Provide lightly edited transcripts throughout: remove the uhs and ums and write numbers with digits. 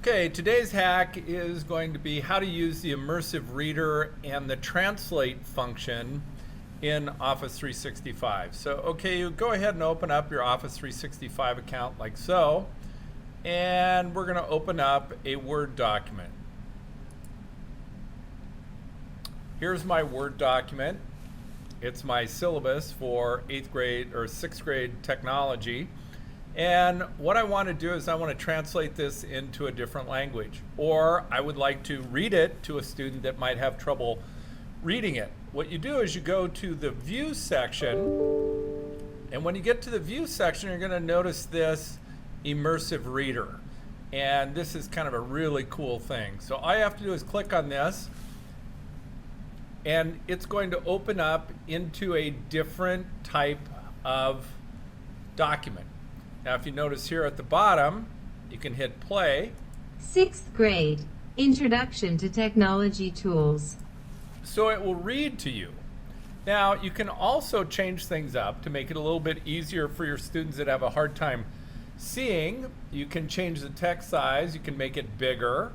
Okay, today's hack is going to be how to use the Immersive Reader and the Translate function in Office 365. So, okay, you go ahead and open up your Office 365 account like so, and we're going to open up a Word document. Here's my Word document. It's my syllabus for 8th grade or 6th grade technology. And what I want to do is I want to translate this into a different language, or I would like to read it to a student that might have trouble reading it. What you do is you go to the View section, and when you get to the View section, you're going to notice this Immersive Reader. And this is kind of a really cool thing. So all you have to do is click on this, and it's going to open up into a different type of document. Now, if you notice here at the bottom, you can hit play. 6th grade, Introduction to Technology Tools. So it will read to you. Now, you can also change things up to make it a little bit easier for your students that have a hard time seeing. You can change the text size. You can make it bigger.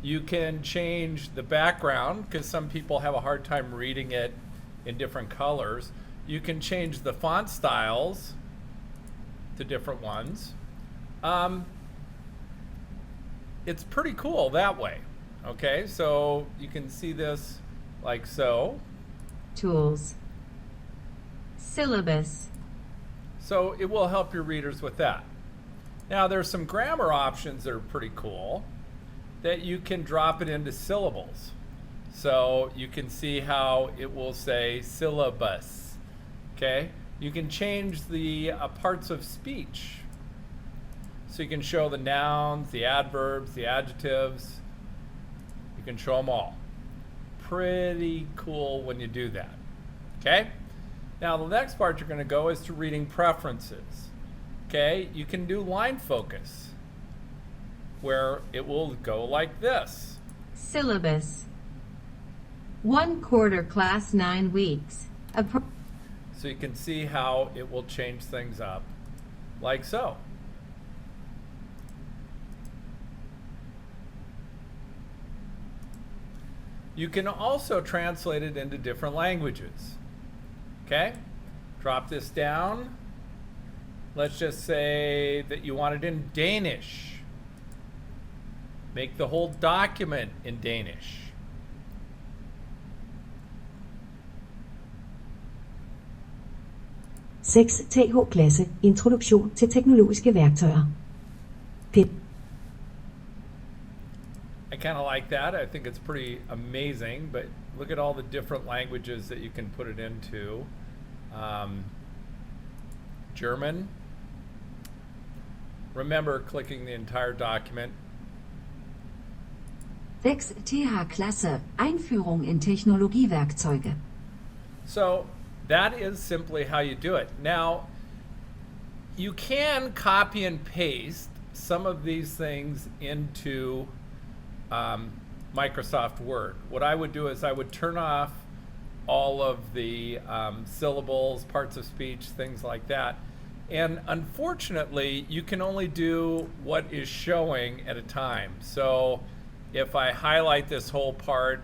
You can change the background because some people have a hard time reading it in different colors. You can change the font styles to different ones. It's pretty cool that way. Okay, so you can see this like so. Tools. Syllabus. So it will help your readers with that. Now there's some grammar options that are pretty cool that you can drop it into syllables. So you can see how it will say syllabus. Okay. You can change the parts of speech. So you can show the nouns, the adverbs, the adjectives. You can show them all. Pretty cool when you do that. Okay? Now the next part you're going to go is to reading preferences. Okay? You can do line focus, where it will go like this. Syllabus. 1/4 class 9 weeks. So you can see how it will change things up like so. You can also translate it into different languages. Okay? Drop this down. Let's just say that you want it in Danish. Make the whole document in Danish. Seks TH-klasse, introduktion til teknologiske værktøjer. Pip. I kind of like that. I think it's pretty amazing, but look at all the different languages that you can put it into. German. Remember clicking the entire document. 6 TH-klasse, Einführung in Technologiewerkzeuge. So that is simply how you do it. Now, you can copy and paste some of these things into Microsoft Word. What I would do is I would turn off all of the syllables, parts of speech, things like that. And unfortunately, you can only do what is showing at a time. So if I highlight this whole part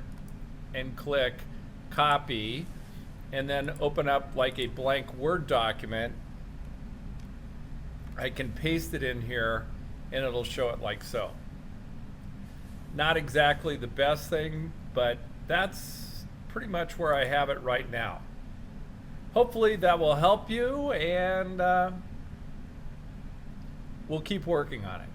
and click copy, and then open up like a blank Word document, I can paste it in here and it'll show it like so. Not exactly the best thing, but that's pretty much where I have it right now. Hopefully that will help you, and we'll keep working on it.